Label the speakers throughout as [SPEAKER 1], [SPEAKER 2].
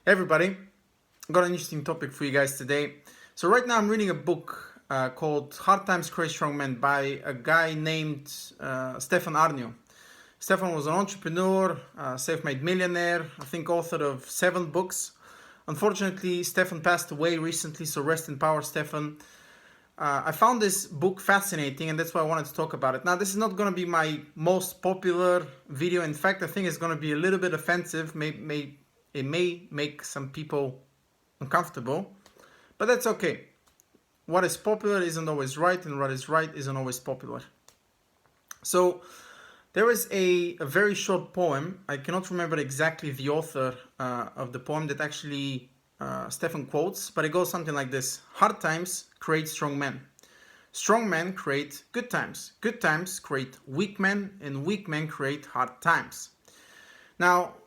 [SPEAKER 1] Hey everybody, I've got an interesting topic for you guys today. So right now I'm reading a book called Hard Times Create Strong Men by a guy named Stefan Arnio. Stefan was an entrepreneur, self-made millionaire, I think author of 7 books. Unfortunately, Stefan passed away recently, so rest in power, Stefan. I found this book fascinating and that's why I wanted to talk about it. Now, this is not going to be my most popular video. In fact, I think it's going to be a little bit offensive. It may make some people uncomfortable, but that's okay. What is popular isn't always right, and what is right isn't always popular. So, there is a very short poem. I cannot remember exactly the author of the poem that actually Stefan quotes, but it goes something like this. Hard times create strong men. Strong men create good times. Good times create weak men, and weak men create hard times. Now,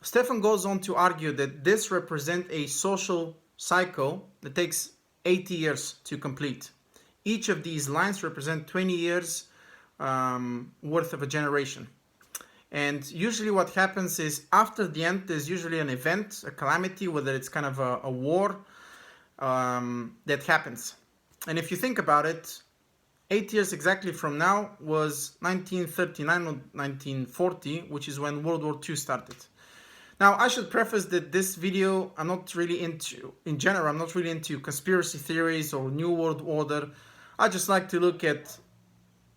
[SPEAKER 1] Stefan goes on to argue that this represents a social cycle that takes 80 years to complete. Each of these lines represent 20 years worth of a generation. And usually what happens is after the end, there's usually an event, a calamity, whether it's kind of a war that happens. And if you think about it, 8 years exactly from now was 1939 or 1940, which is when World War II started. Now, I should preface that this video, I'm not really into conspiracy theories or New World Order. I just like to look at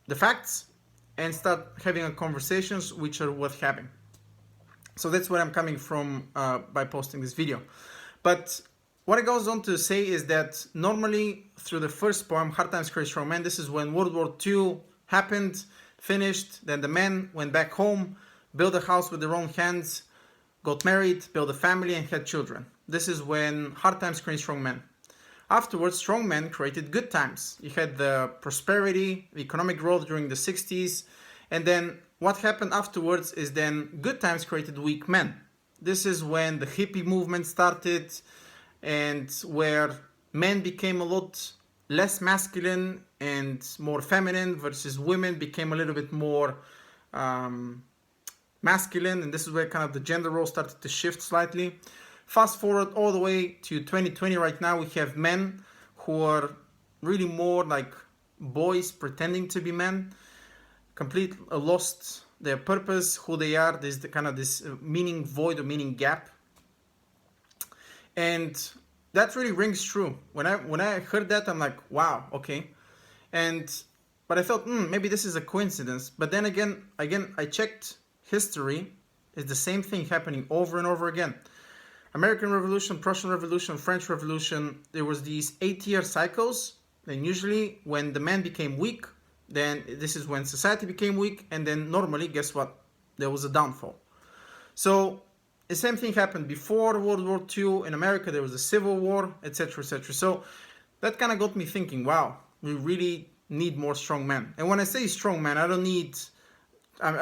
[SPEAKER 1] the facts and start having a conversations which are worth having. So that's where I'm coming from by posting this video. But what it goes on to say is that normally through the first poem, Hard Times Create Strong Men, this is when World War II happened, finished, then the men went back home, built a house with their own hands, got married, built a family, and had children. This is when Hard Times Create Strong Men. Afterwards, strong men created good times. You had the prosperity, the economic growth during the 60s, and then what happened afterwards is then good times created weak men. This is when the hippie movement started and where men became a lot less masculine and more feminine versus women became a little bit more masculine, and this is where kind of the gender role started to shift slightly. Fast forward all the way to 2020 right now, we have men who are really more like boys pretending to be men, completely lost their purpose, who they are. There's the kind of this meaning void or meaning gap. And that really rings true. When I heard that, I'm like, wow, okay. But I thought, maybe this is a coincidence. But then again, I checked history. It's the same thing happening over and over again. American Revolution, Prussian Revolution, French Revolution, there was these 8-year cycles. And usually when the men became weak, then this is when society became weak. And then normally, guess what? There was a downfall. So the same thing happened before World War II. In America, there was a civil war, etc., etc. So that kind of got me thinking, wow, we really need more strong men. And when I say strong men, I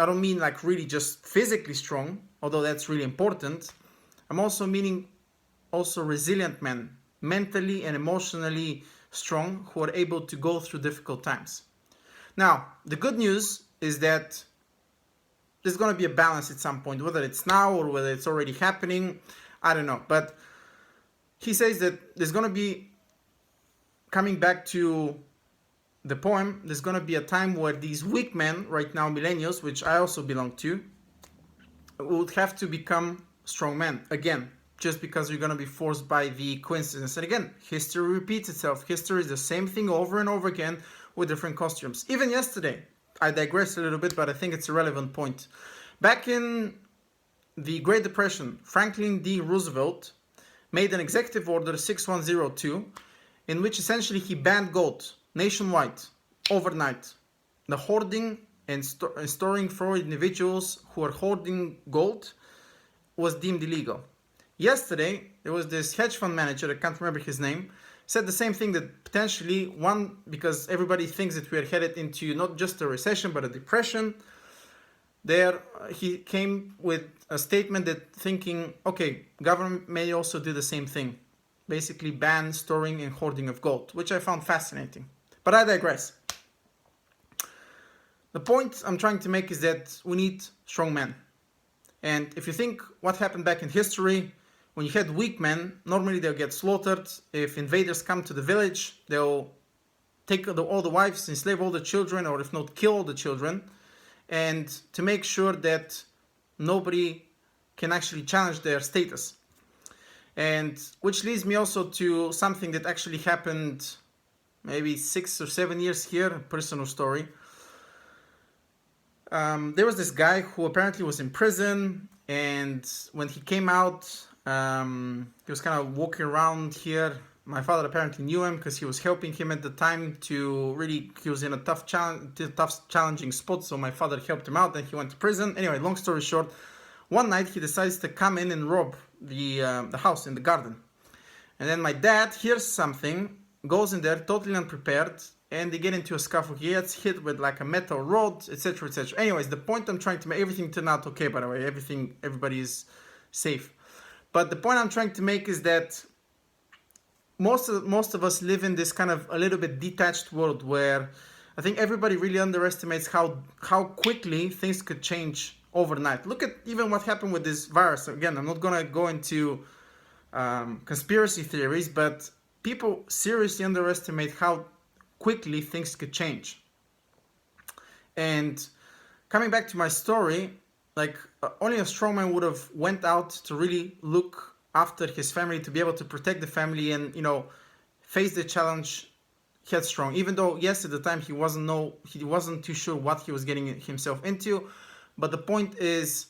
[SPEAKER 1] don't mean like really just physically strong, although that's really important. I'm also meaning resilient men, mentally and emotionally strong, who are able to go through difficult times. Now, the good news is that there's going to be a balance at some point, whether it's now or whether it's already happening, I don't know. But he says that there's going to be, coming back to the poem, there's going to be a time where these weak men, right now millennials, which I also belong to, would have to become strong men again, just because you're going to be forced by the coincidence. And again, history repeats itself. History is the same thing over and over again with different costumes. Even yesterday, I digress a little bit, but I think it's a relevant point. Back in the Great Depression, Franklin D. Roosevelt made an executive order 6102 in which essentially he banned gold nationwide overnight. The hoarding and storing for individuals who are hoarding gold was deemed illegal. Yesterday, there was this hedge fund manager, I can't remember his name, said the same thing, that potentially because everybody thinks that we are headed into not just a recession but a depression, he came with a statement that thinking, okay, government may also do the same thing, basically ban storing and hoarding of gold, which I found fascinating. But I digress. The point I'm trying to make is that we need strong men. And if you think what happened back in history, when you had weak men, normally they'll get slaughtered. If invaders come to the village, they'll take all the wives, enslave all the children, or if not, kill all the children, and to make sure that nobody can actually challenge their status. And which leads me also to something that actually happened maybe 6 or 7 years here, a personal story. There was this guy who apparently was in prison, and when he came out, he was kind of walking around here. My father apparently knew him because he was helping him at the time to really, he was in a tough challenging spot, so my father helped him out and he went to prison. Anyway, long story short, one night he decides to come in and rob the house in the garden. And then my dad hears something, goes in there totally unprepared, and they get into a scuffle. He gets hit with like a metal rod, etc., etc. Anyways, the point I'm trying to make, everything turned out okay, by the way. Everybody is safe. But the point I'm trying to make is that most of us live in this kind of a little bit detached world where I think everybody really underestimates how quickly things could change overnight. Look at even what happened with this virus. Again, I'm not gonna go into conspiracy theories, but people seriously underestimate how quickly things could change. And coming back to my story, like only a strong man would have went out to really look after his family, to be able to protect the family and, you know, face the challenge headstrong. Even though, yes, at the time he wasn't too sure what he was getting himself into. But the point is,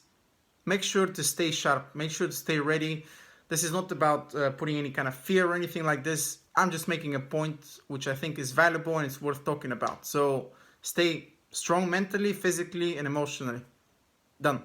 [SPEAKER 1] make sure to stay sharp, make sure to stay ready. This is not about putting any kind of fear or anything like this. I'm just making a point which I think is valuable and it's worth talking about. So stay strong mentally, physically, and emotionally. Done.